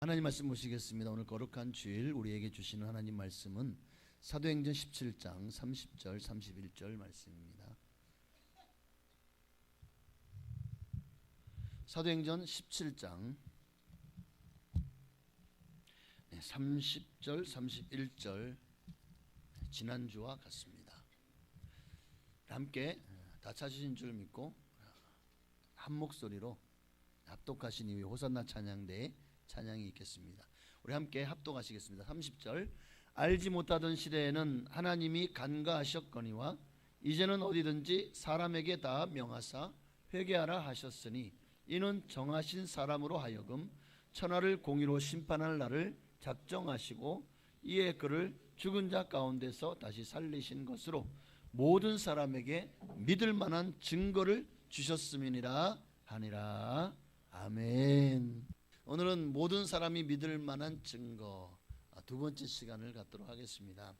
하나님 말씀 보시겠습니다. 오늘 거룩한 주일 우리에게 주시는 하나님 말씀은 사도행전 17장 30절 31절 말씀입니다. 사도행전 17장 30절 31절 지난주와 같습니다. 함께 다 찾으신 줄 믿고 한 목소리로 합독하신 이후에 호산나 찬양대에 찬양이 있겠습니다. 우리 함께 합독하시겠습니다. 30절 알지 못하던 시대에는 하나님이 간과하셨거니와 이제는 어디든지 사람에게 다 명하사 회개하라 하셨으니 이는 정하신 사람으로 하여금 천하를 공의로 심판할 날을 작정하시고 이에 그를 죽은 자 가운데서 다시 살리신 것으로 모든 사람에게 믿을 만한 증거를 주셨음이니라 하니라. 아멘. 오늘은 모든 사람이 믿을 만한 증거 두 번째 시간을 갖도록 하겠습니다.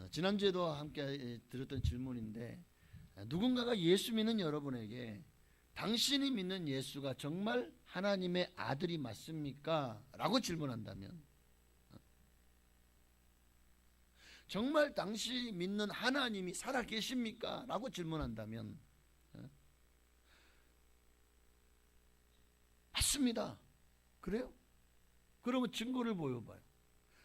지난주에도 함께 들었던 질문인데, 누군가가 예수 믿는 여러분에게 당신이 믿는 예수가 정말 하나님의 아들이 맞습니까? 라고 질문한다면, 정말 당신이 믿는 하나님이 살아계십니까? 라고 질문한다면 맞습니다. 그래요? 그러면 증거를 보여봐요.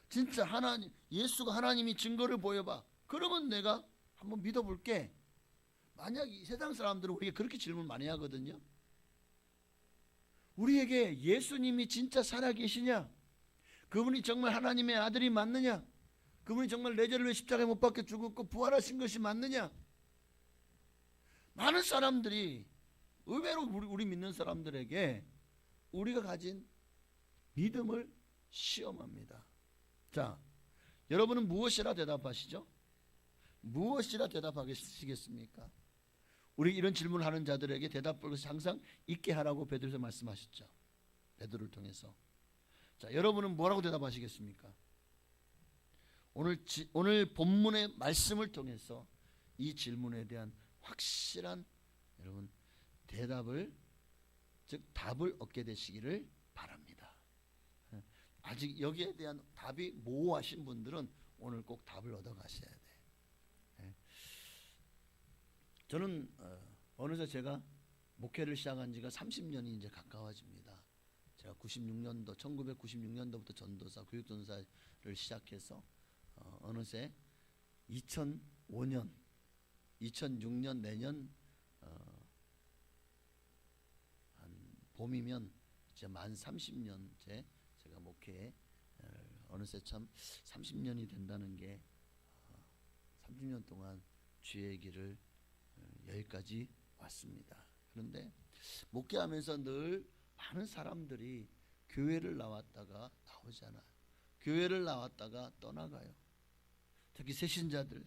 진짜 하나님, 예수가 하나님이 증거를 보여봐. 그러면 내가 한번 믿어볼게. 만약 이 세상 사람들은 우리에게 그렇게 질문 많이 하거든요. 우리에게 예수님이 진짜 살아계시냐? 그분이 정말 하나님의 아들이 맞느냐? 그분이 정말 내 죄를 위해 십자가에 못 박혀 죽었고 부활하신 것이 맞느냐? 많은 사람들이 의외로 우리 믿는 사람들에게 우리가 가진 믿음을 시험합니다. 자, 여러분은 무엇이라 대답하시죠? 무엇이라 대답하시겠습니까? 우리 이런 질문을 하는 자들에게 대답을 항상 있게 하라고 베드로에서 말씀하셨죠. 베드로를 통해서. 자, 여러분은 뭐라고 대답하시겠습니까? 오늘 본문의 말씀을 통해서 이 질문에 대한 확실한 여러분 대답을, 즉 답을 얻게 되시기를 바랍니다. 아직 여기에 대한 답이 모호하신 분들은 오늘 꼭 답을 얻어 가셔야 돼. 저는 어느새 제가 목회를 시작한 지가 30년이 이제 가까워집니다. 제가 1996년도부터 전도사, 교육전도사를 시작해서 어느새 2005년, 2006년 내년 봄이면 이제 만 30년째 제가 목회에 어느새 참 30년이 된다는 게 30년 동안 주의 길을 여기까지 왔습니다. 그런데 목회하면서 늘 많은 사람들이 교회를 나왔다가 나오잖아요. 교회를 나왔다가 떠나가요. 특히 새신자들,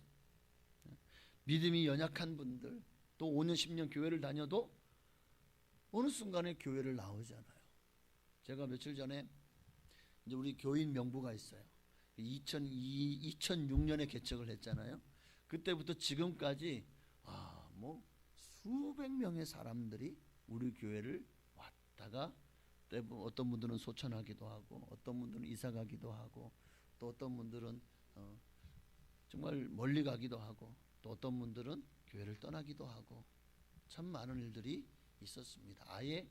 믿음이 연약한 분들, 또 5년 10년 교회를 다녀도 어느 순간에 교회를 나오잖아요. 제가 며칠 전에 이제 우리 교인 명부가 있어요. 2006년에 개척을 했잖아요. 그때부터 지금까지 뭐 수백 명의 사람들이 우리 교회를 왔다가 어떤 분들은 소천하기도 하고, 어떤 분들은 이사 가기도 하고, 또 어떤 분들은 정말 멀리 가기도 하고, 또 어떤 분들은 교회를 떠나기도 하고, 참 많은 일들이 있었습니다. 아예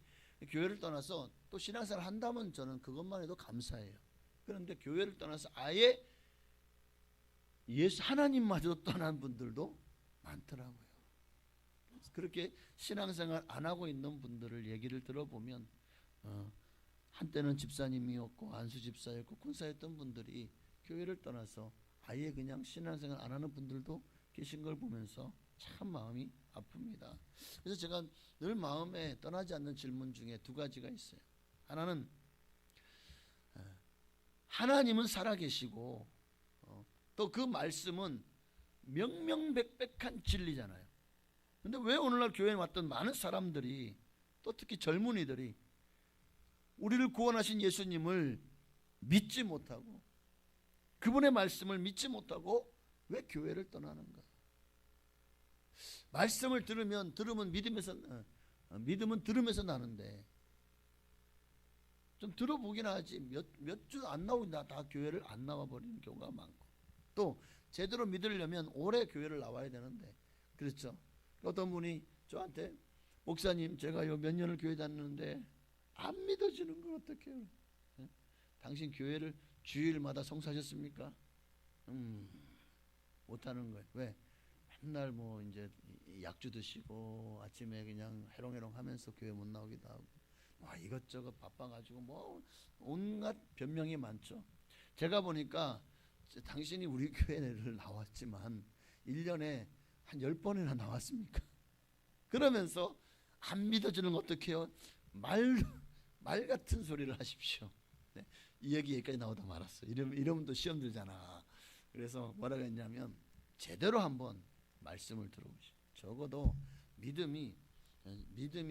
교회를 떠나서 또 신앙생활을 한다면 저는 그것만 해도 감사해요. 그런데 교회를 떠나서 아예 예수 하나님마저 떠난 분들도 많더라고요. 그렇게 신앙생활 안 하고 있는 분들을 얘기를 들어보면 한때는 집사님이었고 안수 집사였고 군사였던 분들이 교회를 떠나서 아예 그냥 신앙생활 안 하는 분들도 계신 걸 보면서 참 마음이 아픕니다. 그래서 제가 늘 마음에 떠나지 않는 질문 중에 두 가지가 있어요. 하나는 하나님은 살아계시고 또 그 말씀은 명명백백한 진리잖아요. 근데 왜 오늘날 교회에 왔던 많은 사람들이, 또 특히 젊은이들이 우리를 구원하신 예수님을 믿지 못하고 그분의 말씀을 믿지 못하고 왜 교회를 떠나는가? 말씀을 들으면 믿음은 들으면서 나는데 좀 들어보긴 하지 몇 주 안 나오고 다 교회를 안 나와 버리는 경우가 많고, 또 제대로 믿으려면 오래 교회를 나와야 되는데, 그렇죠? 어떤 분이 저한테 목사님 제가 요 몇 년을 교회 다녔는데 안 믿어지는 걸 어떻게 해요? 당신 교회를 주일마다 성사하셨습니까? 못하는 거예요. 왜? 맨날 뭐 이제 약주 드시고 아침에 그냥 해롱해롱 하면서 교회 못 나오기도 하고 이것저것 바빠가지고 뭐 온갖 변명이 많죠. 제가 보니까 당신이 우리 교회를 나왔지만 1년에 한 10번이나 나왔습니까? 그러면서 안 믿어주는 거 어떻게 해요? 말 같은 소리를 하십시오. 네. 이 여기까지 나오다 말았어. 이러면 또 시험 들잖아. 그래서 뭐라고 했냐면 제대로 한번 말씀을 들어보시오. 적어도 믿음이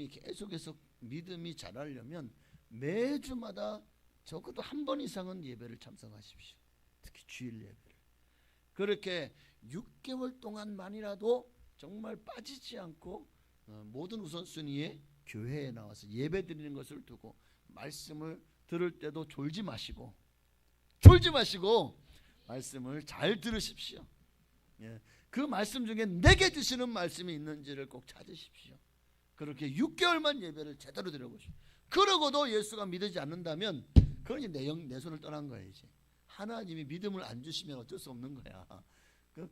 계속해서 믿음이 자라려면 매주마다 적어도 한 번 이상은 예배를 참석하십시오. 특히 주일 예배를. 그렇게 6개월 동안만이라도 정말 빠지지 않고 모든 우선순위에 교회에 나와서 예배 드리는 것을 두고 말씀을 들을 때도 졸지 마시고 말씀을 잘 들으십시오. 그 말씀 중에 내게 주시는 말씀이 있는지를 꼭 찾으십시오. 그렇게 6개월만 예배를 제대로 드려보시오. 그러고도 예수가 믿지 않는다면 그건 이제 내 손을 떠난 거예요. 이제 하나님이 믿음을 안 주시면 어쩔 수 없는 거야.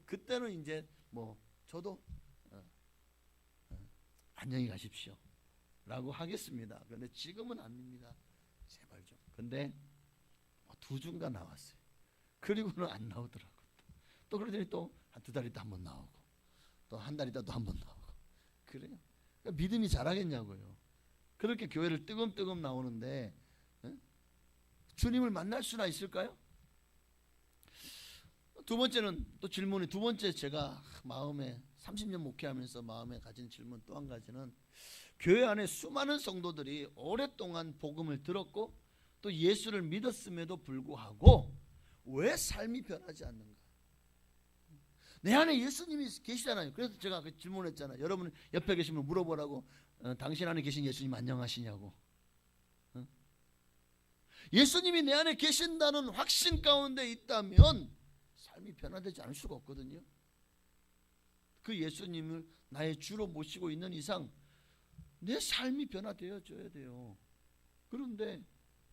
그때는 이제 뭐 저도 안녕히 가십시오 라고 하겠습니다. 그런데 지금은 아닙니다. 제발 좀. 근데 2주가 나왔어요. 그리고는 안 나오더라고요. 또 그러더니 또 한 2달 있다 한 번 나오고, 또 한 달 있다 또 한 번 나오고. 그래요. 그러니까 믿음이 자라겠냐고요. 그렇게 교회를 뜨금뜨금 나오는데 주님을 만날 수나 있을까요? 두 번째는 또 질문이, 두 번째 제가 마음에 30년 목회하면서 마음에 가진 질문 또 한 가지는, 교회 안에 수많은 성도들이 오랫동안 복음을 들었고 또 예수를 믿었음에도 불구하고 왜 삶이 변하지 않는가? 내 안에 예수님이 계시잖아요. 그래서 제가 그 질문했잖아요. 여러분 옆에 계시면 물어보라고. 당신 안에 계신 예수님 안녕하시냐고. 예수님이 내 안에 계신다는 확신 가운데 있다면 삶이 변화되지 않을 수가 없거든요. 그 예수님을 나의 주로 모시고 있는 이상 내 삶이 변화되어져야 돼요. 그런데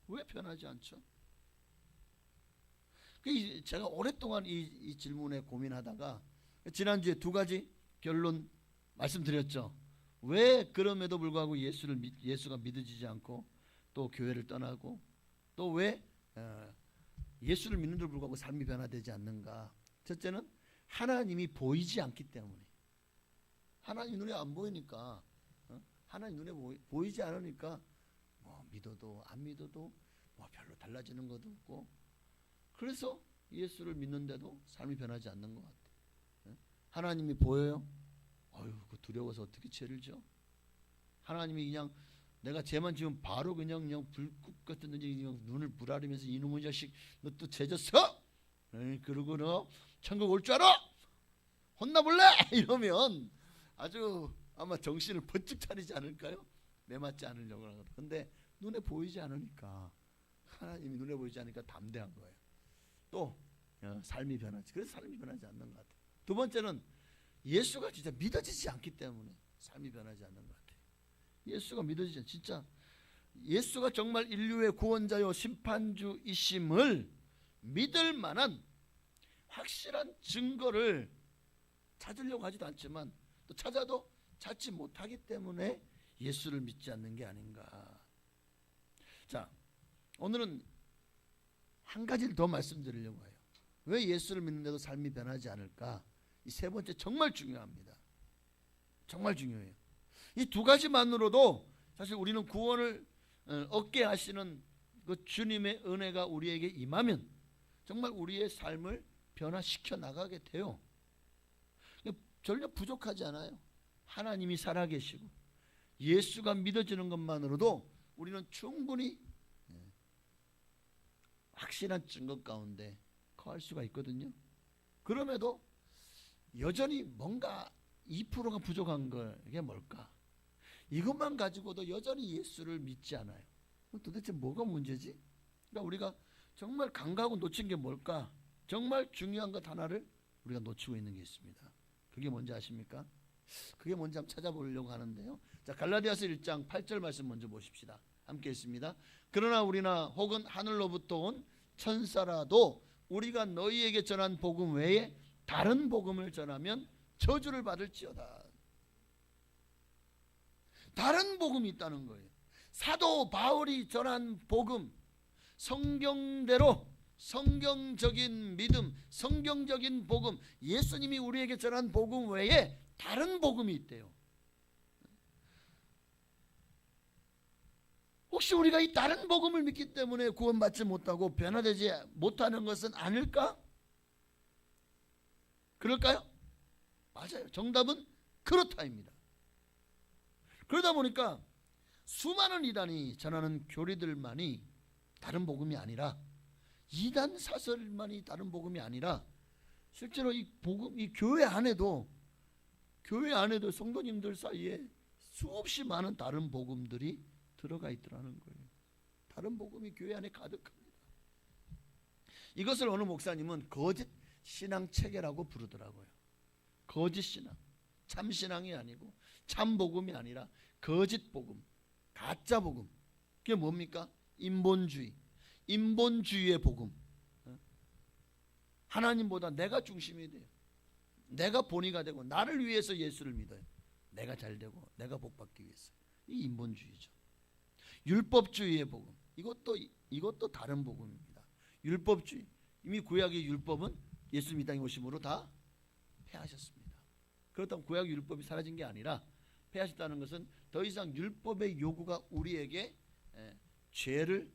왜 변하지 않죠? 제가 오랫동안 이 질문에 고민하다가 지난주에 2가지 결론 말씀드렸죠. 왜 그럼에도 불구하고 예수가 믿어지지 않고 또 교회를 떠나고, 또 왜 예수를 믿는데도 불구하고 삶이 변화되지 않는가? 첫째는 하나님이 보이지 않기 때문에. 하나님 눈에 안 보이니까, 하나님 눈에 보이지 않으니까 뭐 믿어도 안 믿어도 뭐 별로 달라지는 것도 없고, 그래서 예수를 믿는데도 삶이 변하지 않는 것 같아요. 하나님이 보여요? 그 두려워서 어떻게 죄를 져? 하나님이 그냥 내가 죄만 지면 바로 그냥 불꽃 같은 그냥 눈을 부라리면서 이놈의 자식 너 또 죄졌어? 그러고 너 천국 올 줄 알아? 혼나볼래? 이러면 아주 아마 정신을 번쩍 차리지 않을까요? 매맞지 않으려고 하거든. 근데 눈에 보이지 않으니까, 하나님이 눈에 보이지 않으니까 담대한 거예요. 또 삶이 변하지. 그래서 삶이 변하지 않는 것 같아요. 두 번째는 예수가 진짜 믿어지지 않기 때문에 삶이 변하지 않는 것 같아요. 예수가 믿어지지 않아요. 진짜 예수가 정말 인류의 구원자요 심판주이심을 믿을 만한 확실한 증거를 찾으려고 하지도 않지만, 또 찾아도 찾지 못하기 때문에 예수를 믿지 않는 게 아닌가. 자, 오늘은 한 가지를 더 말씀드리려고 해요. 왜 예수를 믿는데도 삶이 변하지 않을까? 이 세 번째 정말 중요합니다. 정말 중요해요. 이 2가지만으로도 사실 우리는 구원을 얻게 하시는 그 주님의 은혜가 우리에게 임하면 정말 우리의 삶을 변화시켜 나가게 돼요. 전혀 부족하지 않아요. 하나님이 살아계시고 예수가 믿어지는 것만으로도 우리는 충분히 확실한 증거 가운데 거할 수가 있거든요. 그럼에도 여전히 뭔가 2%가 부족한 게 뭘까? 이것만 가지고도 여전히 예수를 믿지 않아요. 도대체 뭐가 문제지? 그러니까 우리가 정말 간과하고 놓친 게 뭘까? 정말 중요한 것 하나를 우리가 놓치고 있는 게 있습니다. 그게 뭔지 아십니까? 그게 뭔지 한번 찾아보려고 하는데요. 자, 갈라디아서 1장 8절 말씀 먼저 보십시다. 함께 읽습니다. 그러나 우리나 혹은 하늘로부터 온 천사라도 우리가 너희에게 전한 복음 외에 다른 복음을 전하면 저주를 받을지어다. 다른 복음이 있다는 거예요. 사도 바울이 전한 복음, 성경대로 성경적인 믿음, 성경적인 복음, 예수님이 우리에게 전한 복음 외에 다른 복음이 있대요. 혹시 우리가 이 다른 복음을 믿기 때문에 구원받지 못하고 변화되지 못하는 것은 아닐까? 그럴까요? 맞아요. 정답은 그렇다입니다. 그러다 보니까 수많은 이단이 전하는 교리들만이 다른 복음이 아니라, 이단 사설만이 다른 복음이 아니라, 실제로 이 복음, 이 교회 안에도 성도님들 사이에 수없이 많은 다른 복음들이 들어가 있더라는 거예요. 다른 복음이 교회 안에 가득합니다. 이것을 어느 목사님은 거짓 신앙 체계라고 부르더라고요. 거짓 신앙, 참 신앙이 아니고 참 복음이 아니라 거짓 복음, 가짜 복음. 그게 뭡니까? 인본주의의 복음. 하나님보다 내가 중심이 돼요. 내가 본의가 되고 나를 위해서 예수를 믿어요. 내가 잘 되고 내가 복받기 위해서. 이 인본주의죠. 율법주의의 복음. 이것도 다른 복음입니다. 율법주의. 이미 구약의 율법은 예수님 이 땅에 오심으로 다 폐하셨습니다. 그렇다면 구약의 율법이 사라진 게 아니라, 폐하셨다는 것은 더 이상 율법의 요구가 우리에게 죄를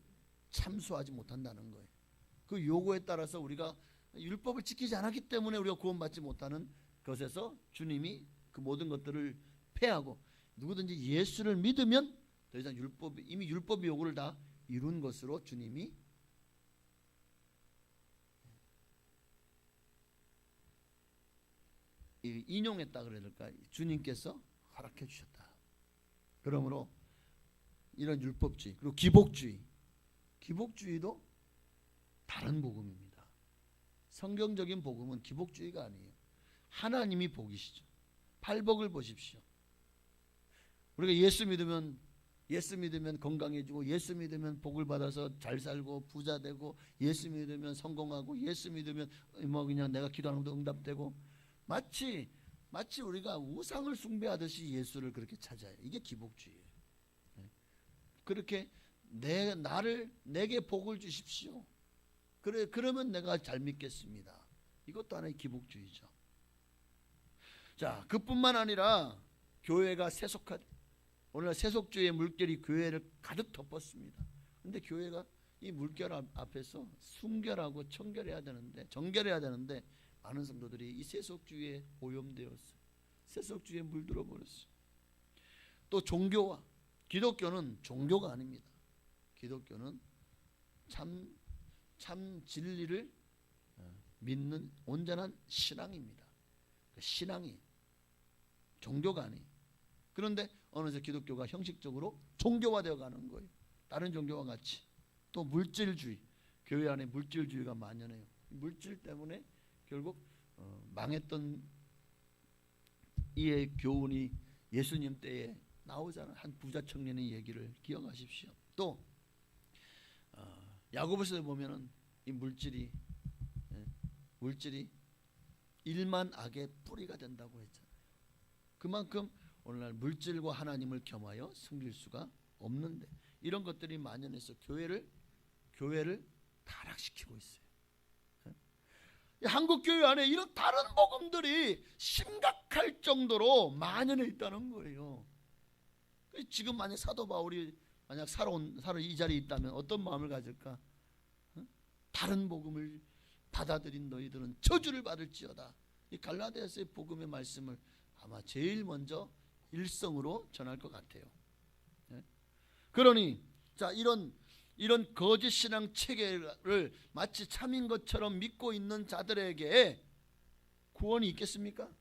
참수하지 못한다는 거예요. 그 요구에 따라서 우리가 율법을 지키지 않았기 때문에 우리가 구원받지 못하는 것에서 주님이 그 모든 것들을 폐하고, 누구든지 예수를 믿으면 더 이상 이미 율법의 요구를 다 이룬 것으로 주님이 인용했다 그래야 될까? 주님께서 허락해 주셨다. 그러므로 이런 율법주의, 그리고 기복주의도 다른 복음입니다. 성경적인 복음은 기복주의가 아니에요. 하나님이 복이시죠. 팔복을 보십시오. 우리가 예수 믿으면 건강해지고, 예수 믿으면 복을 받아서 잘 살고 부자 되고, 예수 믿으면 성공하고, 예수 믿으면 뭐 그냥 내가 기도하는 것도 응답되고, 마치 우리가 우상을 숭배하듯이 예수를 그렇게 찾아요. 이게 기복주의예요. 그렇게 내게 복을 주십시오. 그러면 내가 잘 믿겠습니다. 이것도 하나의 기복주의죠. 자, 그뿐만 아니라 교회가 오늘 세속주의의 물결이 교회를 가득 덮었습니다. 그런데 교회가 이 물결 앞에서 순결하고 정결해야 되는데 많은 성도들이 이 세속주의에 오염되었어요. 세속주의에 물들어 버렸어요. 또 종교와, 기독교는 종교가 아닙니다. 기독교는 참 진리를 믿는 온전한 신앙입니다. 신앙이 종교가 아니에요. 그런데 어느새 기독교가 형식적으로 종교화되어 가는 거예요. 다른 종교와 같이. 또 물질주의, 교회 안에 물질주의가 만연해요. 물질 때문에 결국 망했던 이의 교훈이 예수님 때에 나오잖아요. 한 부자 청년의 얘기를 기억하십시오. 또 야고보서에 보면은 이 물질이 일만 악의 뿌리가 된다고 했잖아요. 그만큼 오늘날 물질과 하나님을 겸하여 섬길 수가 없는데, 이런 것들이 만연해서 교회를 타락시키고 있어요. 한국 교회 안에 이런 다른 복음들이 심각할 정도로 만연해 있다는 거예요. 지금 만약 사도 바울이 살아 이 자리에 있다면 어떤 마음을 가질까? 다른 복음을 받아들인 너희들은 저주를 받을지어다. 이 갈라디아서의 복음의 말씀을 아마 제일 먼저 일성으로 전할 것 같아요. 그러니 자, 이런 거짓 신앙 체계를 마치 참인 것처럼 믿고 있는 자들에게 구원이 있겠습니까?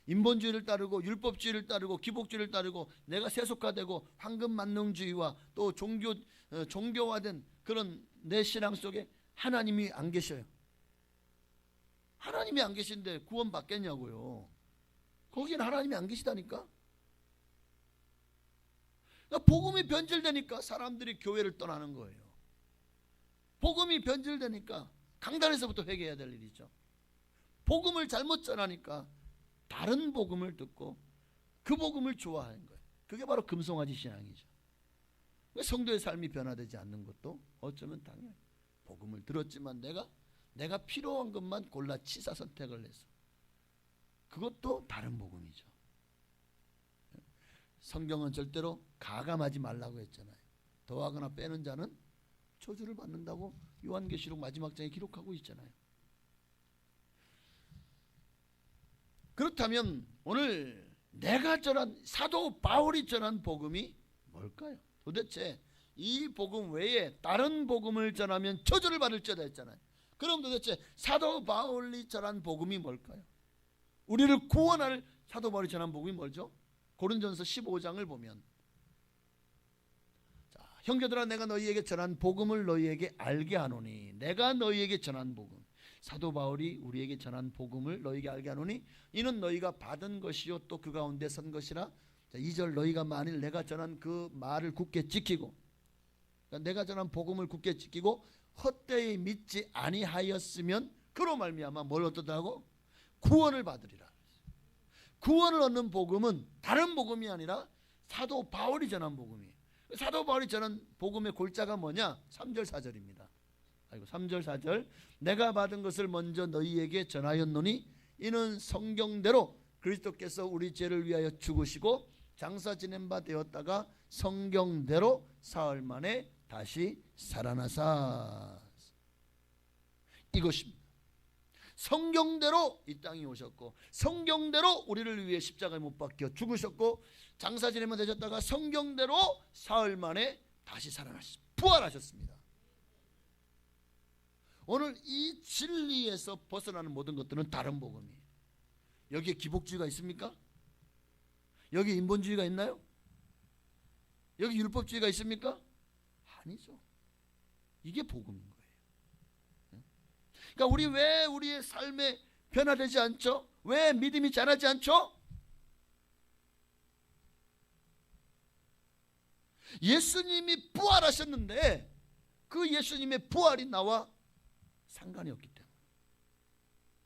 인본주의를 따르고 율법주의를 따르고 기복주의를 따르고 내가 세속화되고 황금만능주의와 또 종교화된 그런 내 신앙 속에 하나님이 안 계셔요. 하나님이 안 계신데 구원 받겠냐고요. 거기는 하나님이 안 계시다니까. 그러니까 복음이 변질되니까 사람들이 교회를 떠나는 거예요. 복음이 변질되니까 강단에서부터 회개해야 될 일이죠. 복음을 잘못 전하니까 다른 복음을 듣고 그 복음을 좋아하는 거예요. 그게 바로 금송아지 신앙이죠. 성도의 삶이 변화되지 않는 것도 어쩌면 당연히 복음을 들었지만 내가 필요한 것만 골라 치사 선택을 해서 그것도 다른 복음이죠. 성경은 절대로 가감하지 말라고 했잖아요. 더하거나 빼는 자는 저주를 받는다고 요한계시록 마지막 장에 기록하고 있잖아요. 그렇다면 오늘 내가 전한 사도 바울이 전한 복음이 뭘까요? 도대체 이 복음 외에 다른 복음을 전하면 저주를 받을지어다 했잖아요. 그럼 도대체 사도 바울이 전한 복음이 뭘까요? 우리를 구원할 사도 바울이 전한 복음이 뭐죠? 고린도전서 15장을 보면, 자, 형제들아 내가 너희에게 전한 복음을 너희에게 알게 하노니, 내가 너희에게 전한 복음, 사도 바울이 우리에게 전한 복음을 너희에게 알게 하노니 이는 너희가 받은 것이요 또 그 가운데 선 것이라. 2절 너희가 만일 내가 전한 그 말을 굳게 지키고, 그러니까 내가 전한 복음을 굳게 지키고 헛되이 믿지 아니하였으면 그로 말미암아 뭘 얻더라고? 구원을 받으리라. 구원을 얻는 복음은 다른 복음이 아니라 사도 바울이 전한 복음이에요. 사도 바울이 전한 복음의 골자가 뭐냐? 3절 4절입니다. 3절 4절 내가 받은 것을 먼저 너희에게 전하였노니 이는 성경대로 그리스도께서 우리 죄를 위하여 죽으시고 장사 지낸 바 되었다가 성경대로 사흘 만에 다시 살아나사. 이것입니다. 성경대로 이 땅에 오셨고 성경대로 우리를 위해 십자가에 못 박혀 죽으셨고 장사 지내면 되셨다가 성경대로 사흘 만에 다시 살아나셨습니다. 부활하셨습니다. 오늘 이 진리에서 벗어나는 모든 것들은 다른 복음이에요. 여기에 기복주의가 있습니까? 여기 인본주의가 있나요? 여기 율법주의가 있습니까? 아니죠. 이게 복음인 거예요. 그러니까 우리 왜 우리의 삶에 변화되지 않죠? 왜 믿음이 자라지 않죠? 예수님이 부활하셨는데 그 예수님의 부활이 나와 상관이 없기 때문에.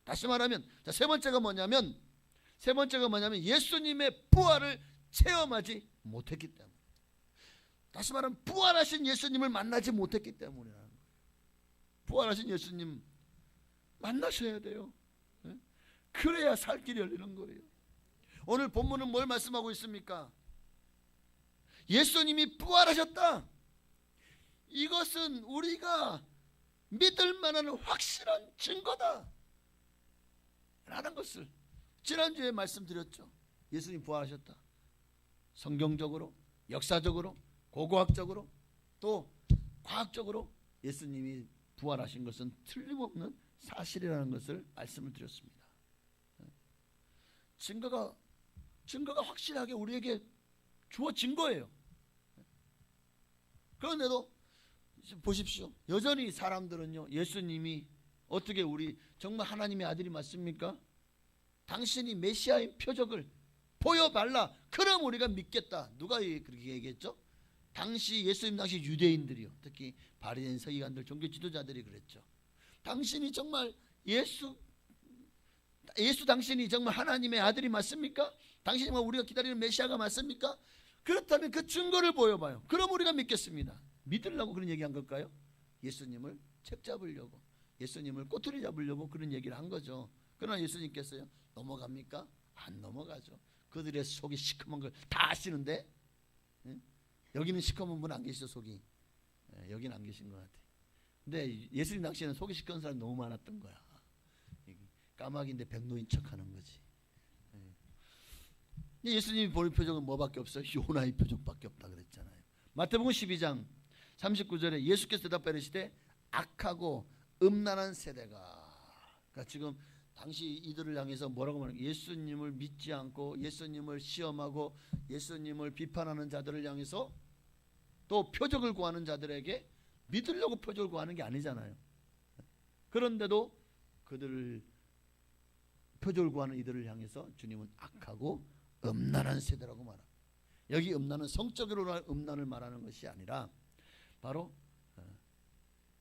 다시 말하면 세 번째가 뭐냐면 예수님의 부활을 체험하지 못했기 때문에. 다시 말하면 부활하신 예수님을 만나지 못했기 때문이라는 거예요. 부활하신 예수님 만나셔야 돼요. 그래야 살 길이 열리는 거예요. 오늘 본문은 뭘 말씀하고 있습니까? 예수님이 부활하셨다. 이것은 우리가 믿을 만한 확실한 증거다 라는 것을 지난주에 말씀드렸죠. 예수님 부활하셨다. 성경적으로, 역사적으로, 고고학적으로, 또 과학적으로 예수님이 부활하신 것은 틀림없는 사실이라는 것을 말씀을 드렸습니다. 증거가 확실하게 우리에게 주어진 거예요. 그런데도 보십시오. 여전히 사람들은요, 예수님이 어떻게 우리 정말 하나님의 아들이 맞습니까? 당신이 메시아의 표적을 보여달라. 그럼 우리가 믿겠다. 누가 그렇게 얘기했죠? 예수님 당시 유대인들이요, 특히 바리새인 서기관들 종교 지도자들이 그랬죠. 당신이 정말 예수 당신이 정말 하나님의 아들이 맞습니까? 당신이 정말 우리가 기다리는 메시아가 맞습니까? 그렇다면 그 증거를 보여봐요. 그럼 우리가 믿겠습니다. 믿으려고 그런 얘기한 걸까요? 예수님을 책 잡으려고, 예수님을 꼬투리 잡으려고 그런 얘기를 한 거죠. 그러나 예수님께서요, 넘어갑니까? 안 넘어가죠. 그들의 속이 시커먼 걸 다 아시는데, 여기는 시커먼 분 안 계시죠, 속이. 여기는 안 계신 것 같아요. 근데 예수님 당시에는 속이 시커먼 사람이 너무 많았던 거야. 까마귀인데 백로인 척하는 거지. 예수님이 보는 표정은 뭐밖에 없어요? 요나의 표정밖에 없다 그랬잖아요. 마태복음 12장 39절에 예수께서 대답하시되 악하고 음란한 세대가, 그러니까 지금 당시 이들을 향해서 뭐라고 말하는 거예요? 예수님을 믿지 않고 예수님을 시험하고 예수님을 비판하는 자들을 향해서 또 표적을 구하는 자들에게 믿으려고 표적을 구하는 게 아니잖아요. 그런데도 그들을 표적을 구하는 이들을 향해서 주님은 악하고 음란한 세대라고 말합니다. 여기 음란은 성적으로 음란을 말하는 것이 아니라 바로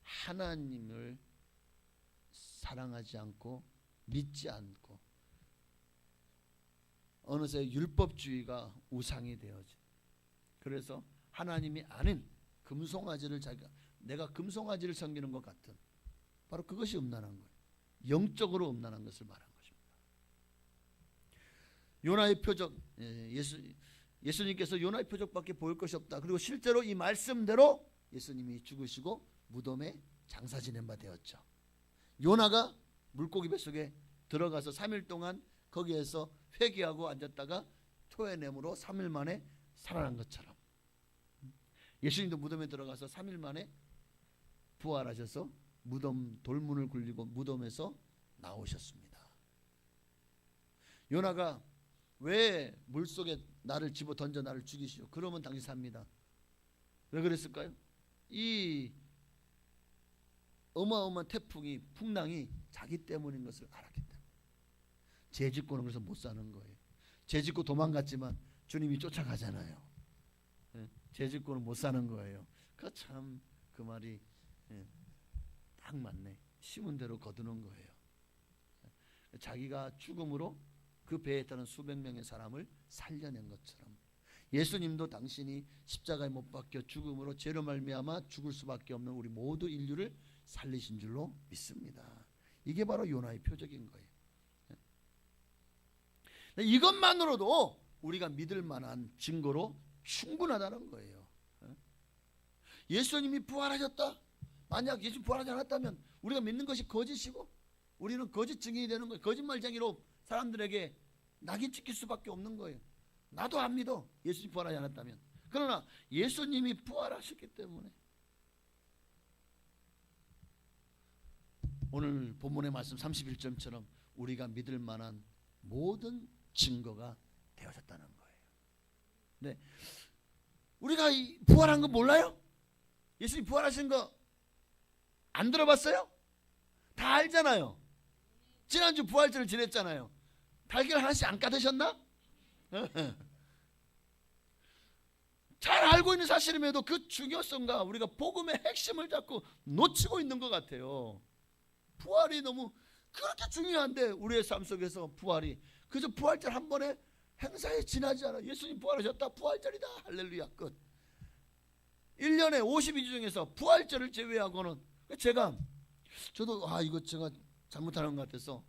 하나님을 사랑하지 않고 믿지 않고 어느새 율법주의가 우상이 되어진, 그래서 하나님이 아닌 금송아지를 내가 금송아지를 섬기는 것 같은, 바로 그것이 음란한 거예요. 영적으로 음란한 것을 말한 것입니다. 요나의 표적, 예수님께서 요나의 표적밖에 보일 것이 없다. 그리고 실제로 이 말씀대로 예수님이 죽으시고 무덤에 장사 지낸 바 되었죠. 요나가 물고기 뱃속에 들어가서 3일 동안 거기에서 회개하고 앉았다가 토해냄으로 3일 만에 살아난 것처럼 예수님도 무덤에 들어가서 3일 만에 부활하셔서 무덤 돌문을 굴리고 무덤에서 나오셨습니다. 요나가 왜 물속에 나를 집어 던져 나를 죽이시오? 그러면 당신 삽니다. 왜 그랬을까요? 이 어마어마한 태풍이, 풍랑이 자기 때문인 것을 알았기 때문에. 죄 짓고는 그래서 못 사는 거예요. 죄 짓고 도망갔지만 주님이 쫓아가잖아요. 죄 짓고는 못 사는 거예요. 그 말이 딱 맞네. 심은 대로 거두는 거예요. 자기가 죽음으로 그 배에 타는 수백 명의 사람을 살려낸 것처럼 예수님도 당신이 십자가에 못 박혀 죽음으로 죄로 말미암아 죽을 수밖에 없는 우리 모두 인류를 살리신 줄로 믿습니다. 이게 바로 요나의 표적인 거예요. 이것만으로도 우리가 믿을 만한 증거로 충분하다는 거예요. 예수님이 부활하셨다. 만약 예수 부활하지 않았다면 우리가 믿는 것이 거짓이고 우리는 거짓 증인이 되는 거예요. 거짓말쟁이로 사람들에게 낙인 찍힐 수밖에 없는 거예요. 나도 안 믿어, 예수님 부활하지 않았다면. 그러나 예수님이 부활하셨기 때문에 오늘 본문의 말씀 31절처럼 우리가 믿을 만한 모든 증거가 되어졌다는 거예요. 네, 우리가 부활한 거 몰라요? 예수님 부활하신 거 안 들어봤어요? 다 알잖아요. 지난주 부활절을 지냈잖아요. 달걀 하나씩 안 까드셨나? 잘 알고 있는 사실임에도 그 중요성과 우리가 복음의 핵심을 자꾸 놓치고 있는 것 같아요. 부활이 너무 그렇게 중요한데 우리의 삶 속에서 부활이 그저 부활절 한 번에 행사에 지나지 않아. 예수님 부활하셨다, 부활절이다, 할렐루야, 끝. 1년에 52주 중에서 부활절을 제외하고는 저도 이거 제가 잘못하는 것 같아서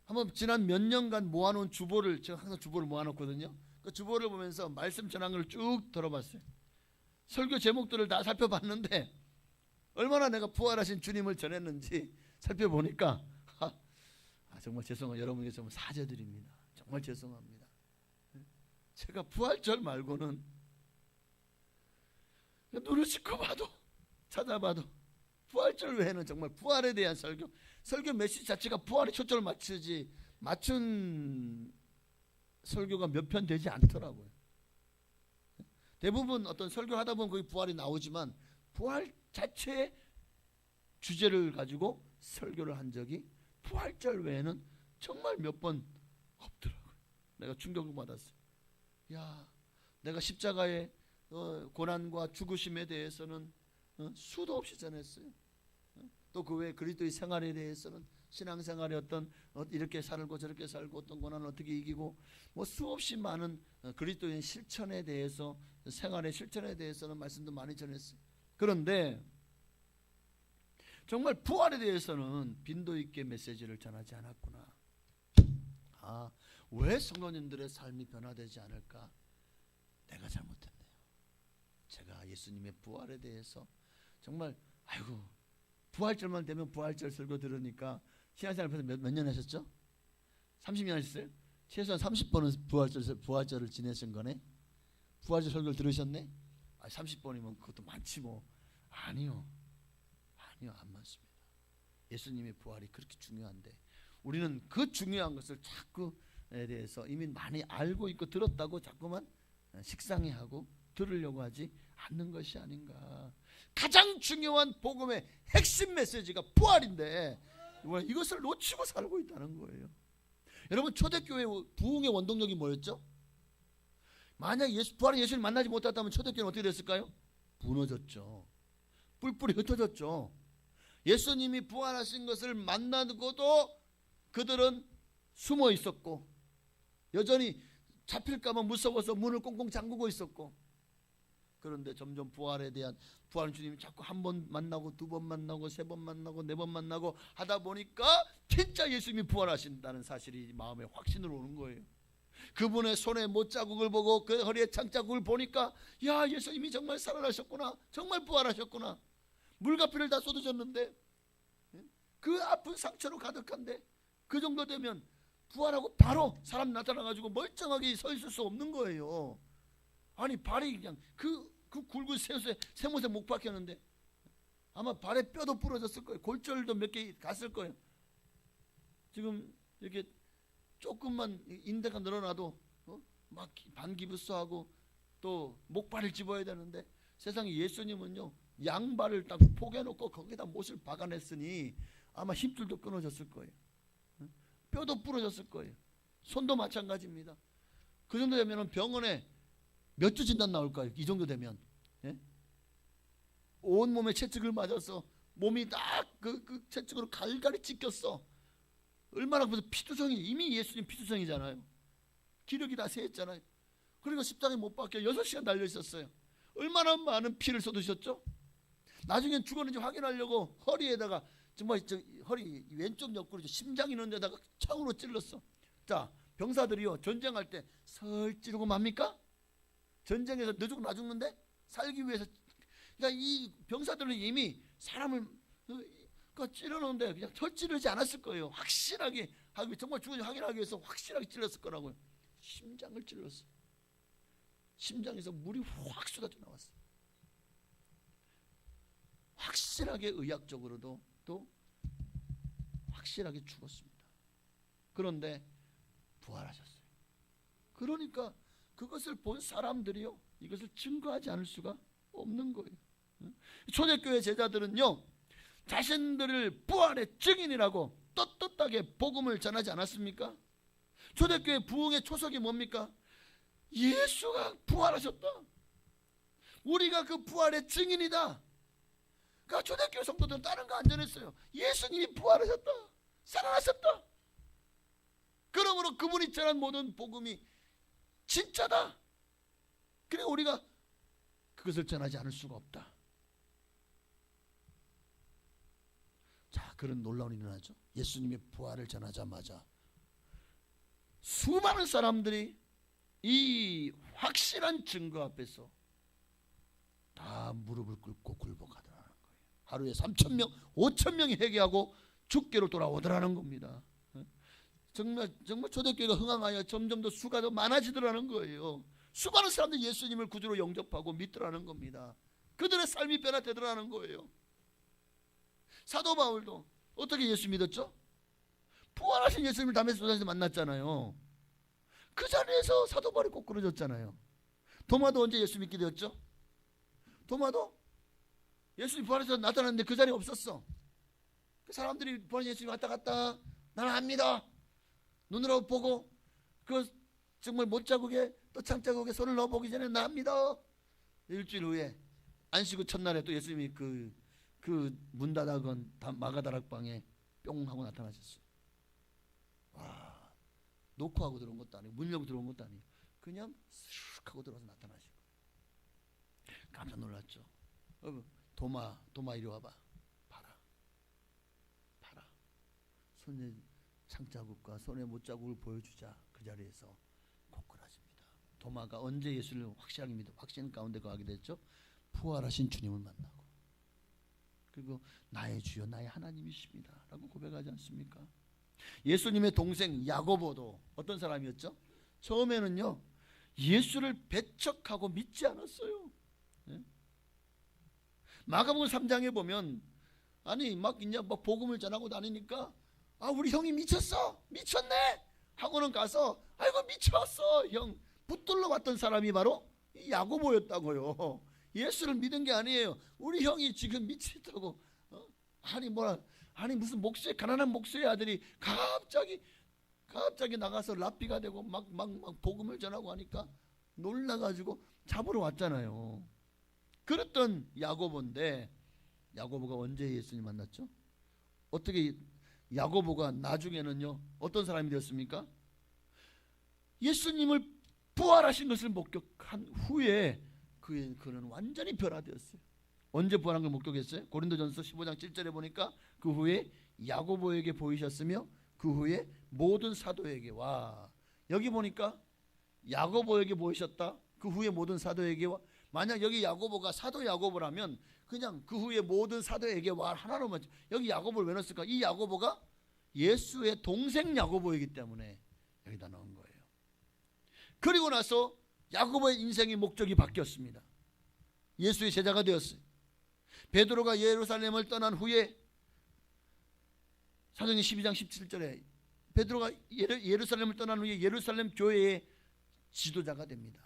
한번 지난 몇 년간 모아놓은 주보를, 제가 항상 주보를 모아놓거든요. 그 주보를 보면서 말씀 전한 걸 쭉 들어봤어요. 설교 제목들을 다 살펴봤는데 얼마나 내가 부활하신 주님을 전했는지 살펴보니까 정말 죄송해요. 여러분에게 정말 사죄드립니다. 정말 죄송합니다. 제가 부활절 말고는 눈을 씻고 봐도 찾아봐도 부활절 외에는 정말 부활에 대한 설교 메시지 자체가 부활에 초점을 맞춘 설교가 몇 편 되지 않더라고요. 대부분 어떤 설교를 하다 보면 거기 부활이 나오지만 부활 자체의 주제를 가지고 설교를 한 적이 부활절 외에는 정말 몇 번 없더라고요. 내가 충격을 받았어요. 내가 십자가의 고난과 죽으심에 대해서는 수도 없이 전했어요. 또 그 외에 그리스도의 생활에 대해서는 신앙생활의 어떤 이렇게 살고 저렇게 살고 어떤 고난을 어떻게 이기고 뭐 수없이 많은 그리스도의 실천에 대해서, 생활의 실천에 대해서는 말씀도 많이 전했어요. 그런데 정말 부활에 대해서는 빈도 있게 메시지를 전하지 않았구나. 왜 성도님들의 삶이 변화되지 않을까? 내가 잘못했네요. 제가 예수님의 부활에 대해서 정말 부활절만 되면 부활절 설교 들으니까 신앙생활에서 몇 년 하셨죠? 30년 하셨어요? 최소한 30번은 부활절을 지내신 거네? 부활절 설교를 들으셨네? 30번이면 그것도 많지 뭐. 아니요, 안 많습니다. 예수님의 부활이 그렇게 중요한데 우리는 그 중요한 것을 자꾸에 대해서 이미 많이 알고 있고 들었다고 자꾸만 식상해하고 들으려고 하지 않는 것이 아닌가. 가장 중요한 복음의 핵심 메시지가 부활인데 이것을 놓치고 살고 있다는 거예요. 여러분, 초대교회 부흥의 원동력이 뭐였죠? 만약 부활의 예수를 만나지 못했다면 초대교회는 어떻게 됐을까요? 무너졌죠. 뿔뿔이 흩어졌죠. 예수님이 부활하신 것을 만나고도 그들은 숨어 있었고 여전히 잡힐까봐 무서워서 문을 꽁꽁 잠그고 있었고, 그런데 점점 부활에 대한 부활 주님이 자꾸 한 번 만나고 두 번 만나고 세 번 만나고 네 번 만나고 하다 보니까 진짜 예수님이 부활하신다는 사실이 마음에 확신으로 오는 거예요. 그분의 손에 못자국을 보고 그 허리에 창자국을 보니까 야, 예수님이 정말 살아나셨구나, 정말 부활하셨구나. 물과 피를 다 쏟으셨는데 그 아픈 상처로 가득한데 그 정도 되면 부활하고 바로 사람 나타나가지고 멀쩡하게 서 있을 수 없는 거예요. 아니 발이 그냥 그 굵은 쇠못에 못 박혔는데 아마 발에 뼈도 부러졌을 거예요. 골절도 몇 개 갔을 거예요. 지금 이렇게 조금만 인대가 늘어나도 막 반기부스하고 또 목발을 집어야 되는데 세상에 예수님은요 양발을 딱 포개놓고 거기다 못을 박아냈으니 아마 힘줄도 끊어졌을 거예요. 뼈도 부러졌을 거예요. 손도 마찬가지입니다. 그 정도 되면 병원에 몇 주 진단 나올까요? 이 정도 되면 온몸에 채찍을 맞아서 몸이 딱 그 채찍으로 갈갈이 찢겼어. 얼마나 그래서 피투성이, 이미 예수님 피투성이잖아요. 기력이 다 쇠했잖아요. 그러니까 십자가에 못 박혀 6시간 달려 있었어요. 얼마나 많은 피를 쏟으셨죠? 나중엔 죽었는지 확인하려고 허리에다가 정말 허리 왼쪽 옆구리 심장 있는 데다가 창으로 찔렀어. 자, 병사들이요 전쟁할 때 설 찌르고 맙니까? 전쟁에서 너 죽고 나 죽는데 살기 위해서. 그러니까 이 병사들은 이미 사람을 찌르는데 그냥 설 찌르지 않았을 거예요. 확실하게 하기, 정말 죽은지 확인하기 위해서 확실하게 찔렀을 거라고요. 심장을 찔렀어. 심장에서 물이 확 쏟아져 나왔어. 확실하게 의학적으로도 또 확실하게 죽었습니다. 그런데 부활하셨어요. 그러니까 그것을 본 사람들이요 이것을 증거하지 않을 수가 없는 거예요. 초대교회 제자들은요 자신들을 부활의 증인이라고 떳떳하게 복음을 전하지 않았습니까? 초대교회 부흥의 초석이 뭡니까? 예수가 부활하셨다. 우리가 그 부활의 증인이다. 그러니까 초대교회 성도들은 다른 거 안 전했어요. 예수님이 부활하셨다, 살아나셨다. 그러므로 그분이 전한 모든 복음이 진짜다. 그래 우리가 그것을 전하지 않을 수가 없다. 자, 그런 놀라운 일이 일어나죠. 예수님의 부활을 전하자마자 수많은 사람들이 이 확실한 증거 앞에서 다 무릎을 꿇고 굴복하더라는 거예요. 하루에 3,000명, 5,000명이 회개하고 주께로 돌아오더라는 겁니다. 정말 초대교회가 흥황하여 점점 더 수가 더 많아지더라는 거예요. 수많은 사람들이 예수님을 구주로 영접하고 믿더라는 겁니다. 그들의 삶이 변화되더라는 거예요. 사도 바울도 어떻게 예수 믿었죠? 부활하신 예수님을 다메섹에서 만났잖아요. 그 자리에서 사도 바울이 꼬꾸러졌잖아요. 도마도 언제 예수 믿게 되었죠? 도마도 예수님 부활해서 나타났는데 그 자리에 없었어. 그 사람들이 부활하신 예수님 왔다 갔다 나는 압니다. 눈으로 보고 그 정말 못자국에 또 창자국에 손을 넣어보기 전에 나 압니다. 일주일 후에 안식구 첫날에 또 예수님이 그 문 닫아건 마가다락방에 뿅 하고 나타나셨어요. 와, 놓고 하고 들어온 것도 아니고 문 열고 들어온 것도 아니고 그냥 쓱 하고 들어와서 나타나시고 깜짝 놀랐죠. 도마 이리 와봐. 봐라. 손에 창자국과 손에 못자국을 보여주자. 그 자리에서 고꾸라집니다. 도마가 언제 예수를 확실하게 믿어 확신 가운데 거하게 됐죠? 부활하신 주님을 만나고, 그리고 나의 주여 나의 하나님이십니다 라고 고백하지 않습니까? 예수님의 동생 야고보도 어떤 사람이었죠? 처음에는요 예수를 배척하고 믿지 않았어요. 마가복음 3장에 보면 아니 막 복음을 전하고 다니니까 아, 우리 형이 미쳤어, 미쳤네 하고는 가서 아이고 미쳤어 형 붙들러 왔던 사람이 바로 이 야고보였다고요. 예수를 믿은 게 아니에요. 우리 형이 지금 미쳤다고. 아니 뭐라, 아니 무슨 목수의 가난한 목수의 아들이 갑자기 나가서 랍비가 되고 막 복음을 전하고 하니까 놀라가지고 잡으러 왔잖아요. 그랬던 야고보인데 야고보가 언제 예수님 만났죠? 어떻게 야고보가 나중에는요 어떤 사람이 되었습니까? 예수님을 부활하신 것을 목격한 후에 그는 완전히 변화되었어요. 언제 부활한 걸 목격했어요? 고린도전서 15장 7절에 보니까 그 후에 야고보에게 보이셨으며 그 후에 모든 사도에게 와. 여기 보니까 야고보에게 보이셨다. 그 후에 모든 사도에게 와. 만약 여기 야고보가 사도 야고보라면 그냥 그 후에 모든 사도에게 와 하나로만. 여기 야고보를 왜 넣었을까? 이 야고보가 예수의 동생 야고보이기 때문에 여기다 넣은 거예요. 그리고 나서 야고보의 인생의 목적이 바뀌었습니다. 예수의 제자가 되었어요. 베드로가 예루살렘을 떠난 후에 사도행전 12장 17절에 베드로가 예루살렘을 떠난 후에 예루살렘 교회의 지도자가 됩니다.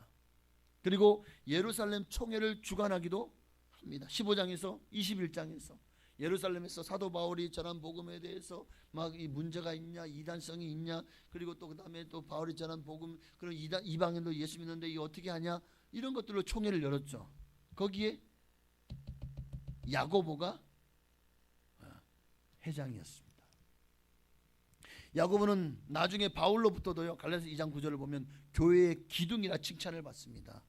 그리고 예루살렘 총회를 주관하기도 합니다. 15장에서 21장에서 예루살렘에서 사도 바울이 전한 복음에 대해서 막 이 문제가 있냐, 이단성이 있냐, 그리고 또 그다음에 또 바울이 전한 복음, 그런 이방인도 예수 믿는데 이 어떻게 하냐, 이런 것들로 총회를 열었죠. 거기에 야고보가 회장이었습니다. 야고보는 나중에 바울로부터도요, 갈라디아서 2장 9절을 보면 교회의 기둥이라 칭찬을 받습니다.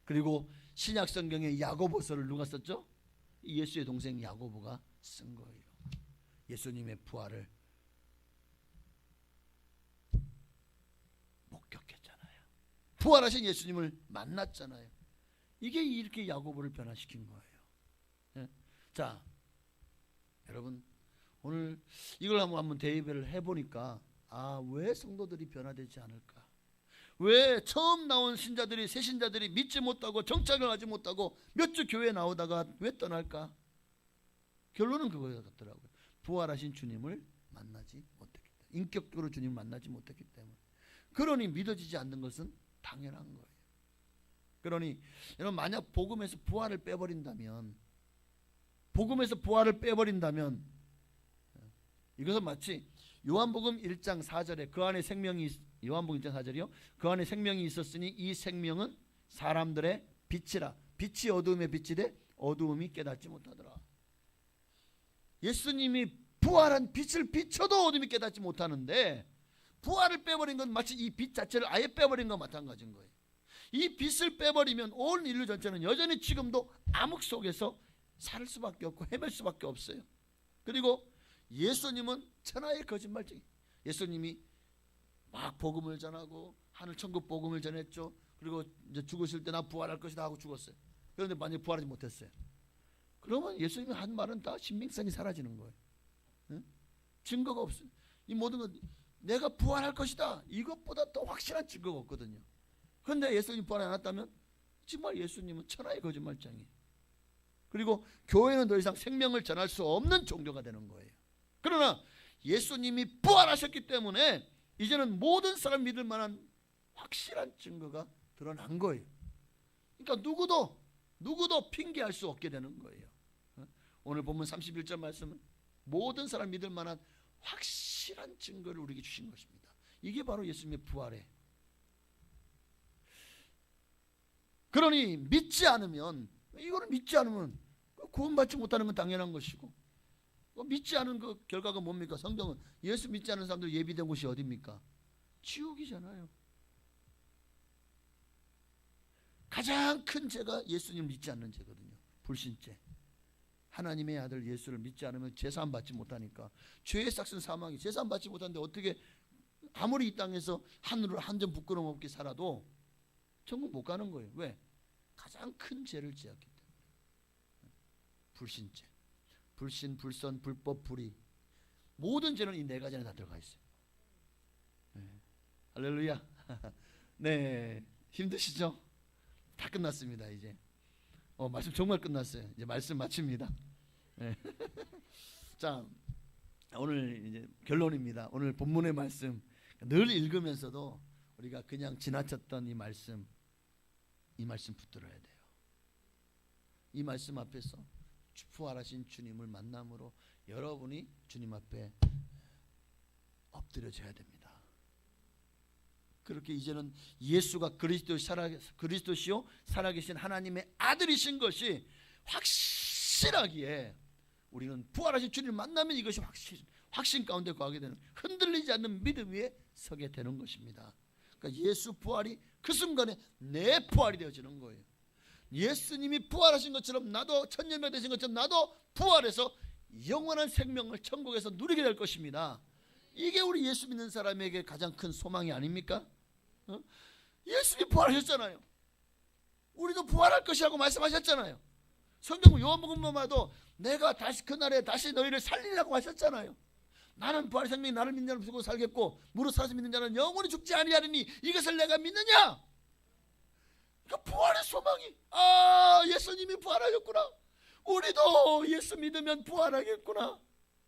그리고 신약 성경에 야고보서를 누가 썼죠? 예수의 동생 야고보가 쓴 거예요. 예수님의 부활을 목격했잖아요. 부활하신 예수님을 만났잖아요. 이게 이렇게 야고보를 변화시킨 거예요. 네? 자, 여러분 오늘 이걸 한번 대입을 해보니까 왜 성도들이 변화되지 않을까? 왜 처음 나온 신자들이, 새 신자들이 믿지 못하고 정착을 하지 못하고 몇 주 교회 나오다가 왜 떠날까? 결론은 그거 같더라고요. 부활하신 주님을 만나지 못했기 때문에, 인격적으로 주님을 만나지 못했기 때문에. 그러니 믿어지지 않는 것은 당연한 거예요. 그러니 여러분 만약 복음에서 부활을 빼버린다면 이것은 마치 요한복음 1장 4절에 그 안에 생명이, 요한복음 1장 4절이요, 그 안에 생명이 있었으니 이 생명은 사람들의 빛이라. 빛이 어두움에 빛이 돼 어두움이 깨닫지 못하더라. 예수님이 부활한 빛을 비춰도 어둠이 깨닫지 못하는데 부활을 빼버린 건 마치 이 빛 자체를 아예 빼버린 것과 마찬가지인 거예요. 이 빛을 빼버리면 온 인류 전체는 여전히 지금도 암흑 속에서 살 수밖에 없고 헤맬 수밖에 없어요. 그리고 예수님은 천하의 거짓말쟁이. 예수님이 막 복음을 전하고 하늘 천국 복음을 전했죠. 그리고 이제 죽으실 때 나 부활할 것이다 하고 죽었어요. 그런데 만약에 부활하지 못했어요. 그러면 예수님이 한 말은 다 신빙성이 사라지는 거예요. 응? 증거가 없어요. 이 모든 것 내가 부활할 것이다 이것보다 더 확실한 증거가 없거든요. 그런데 예수님이 부활 안 했다면 정말 예수님은 천하의 거짓말쟁이. 그리고 교회는 더 이상 생명을 전할 수 없는 종교가 되는 거예요. 그러나 예수님이 부활하셨기 때문에 이제는 모든 사람 믿을 만한 확실한 증거가 드러난 거예요. 그러니까 누구도 핑계할 수 없게 되는 거예요. 오늘 본문 31절 말씀은 모든 사람 믿을 만한 확실한 증거를 우리에게 주신 것입니다. 이게 바로 예수님의 부활이에요. 그러니 이거를 믿지 않으면 구원받지 못하는 건 당연한 것이고, 믿지 않은 그 결과가 뭡니까? 성경은 예수 믿지 않는 사람들 예비된 곳이 어디입니까? 지옥이잖아요. 가장 큰 죄가 예수님을 믿지 않는 죄거든요. 불신죄. 하나님의 아들 예수를 믿지 않으면 제사함 받지 못하니까 죄의 삭은 사망이. 제사함 받지 못하는데 어떻게 아무리 이 땅에서 하늘을 한 점 부끄럼 없게 살아도 천국 못 가는 거예요. 왜? 가장 큰 죄를 지었기 때문에. 불신죄, 불신, 불선, 불법, 불의, 모든 죄는 이 네 가지 안에 다 들어가 있어요. 네. 할렐루야. 네, 힘드시죠? 다 끝났습니다. 이제 말씀 정말 끝났어요. 이제 말씀 마칩니다. 네. 자, 오늘 이제 결론입니다. 오늘 본문의 말씀 늘 읽으면서도 우리가 그냥 지나쳤던 이 말씀 붙들어야 돼요. 이 말씀 앞에서 부활하신 주님을 만남으로 여러분이 주님 앞에 엎드려져야 됩니다. 그렇게 이제는 예수가 그리스도시요 살아계신 하나님의 아들이신 것이 확실하기에 우리는 부활하신 주님을 만나면 이것이 확신 가운데 거하게 되는, 흔들리지 않는 믿음 위에 서게 되는 것입니다. 그러니까 예수 부활이 그 순간에 내 부활이 되어지는 거예요. 예수님이 부활하신 것처럼 나도 천년명 되신 것처럼 나도 부활해서 영원한 생명을 천국에서 누리게 될 것입니다. 이게 우리 예수 믿는 사람에게 가장 큰 소망이 아닙니까? 예수님이 부활하셨잖아요. 우리도 부활할 것이라고 말씀하셨잖아요. 성경 요한복음 봐도 내가 다시 그날에 다시 너희를 살리라고 하셨잖아요. 나는 부활의 생명이 나를 믿는 자는 죽고 살겠고 무릇 살아서 믿는 자는 영원히 죽지 아니하리니 이것을 내가 믿느냐? 그러니까 부활의 소망이, 예수님이 부활하셨구나, 우리도 예수 믿으면 부활하겠구나,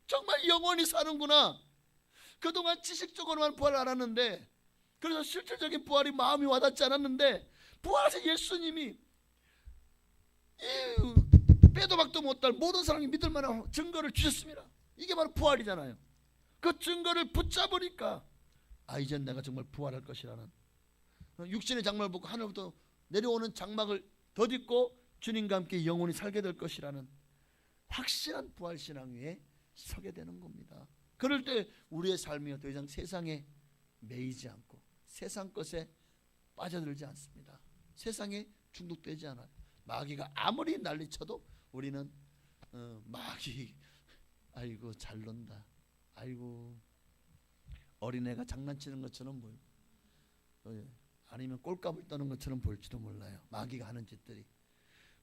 정말 영원히 사는구나. 그동안 지식적으로만 부활을 알았는데, 그래서 실질적인 부활이 마음이 와닿지 않았는데, 부활하신 예수님이 빼도 박도 못할 모든 사람이 믿을 만한 증거를 주셨습니다. 이게 바로 부활이잖아요. 그 증거를 붙잡으니까 이젠 내가 정말 부활할 것이라는, 육신의 장막을 벗고 하늘부터 내려오는 장막을 덧입고 주님과 함께 영원히 살게 될 것이라는 확실한 부활신앙 위에 서게 되는 겁니다. 그럴 때 우리의 삶이 더 이상 세상에 매이지 않고 세상 것에 빠져들지 않습니다. 세상에 중독되지 않아요. 마귀가 아무리 난리쳐도 우리는 마귀 아이고 잘 논다, 아이고 어린애가 장난치는 것처럼 보이고, 아니면 꼴값을 떠는 것처럼 보일지도 몰라요. 마귀가 하는 짓들이.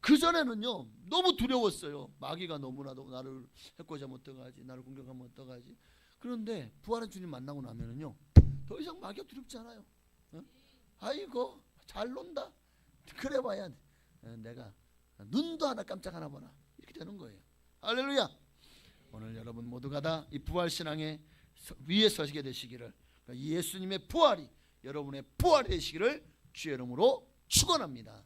그전에는요 너무 두려웠어요. 마귀가 너무나도 나를 해코지하면 어떡하지, 나를 공격하면 어떡하지. 그런데 부활한 주님 만나고 나면은요 더 이상 마귀가 두렵지 않아요. 아이고 잘 논다, 그래봐야 내가 눈도 하나 깜짝 하나 보나, 이렇게 되는 거예요. 할렐루야. 오늘 여러분 모두가 다 이 부활신앙의 위에 서시게 되시기를, 예수님의 부활이 여러분의 부활이 되시기를 주의 이름으로 축원합니다.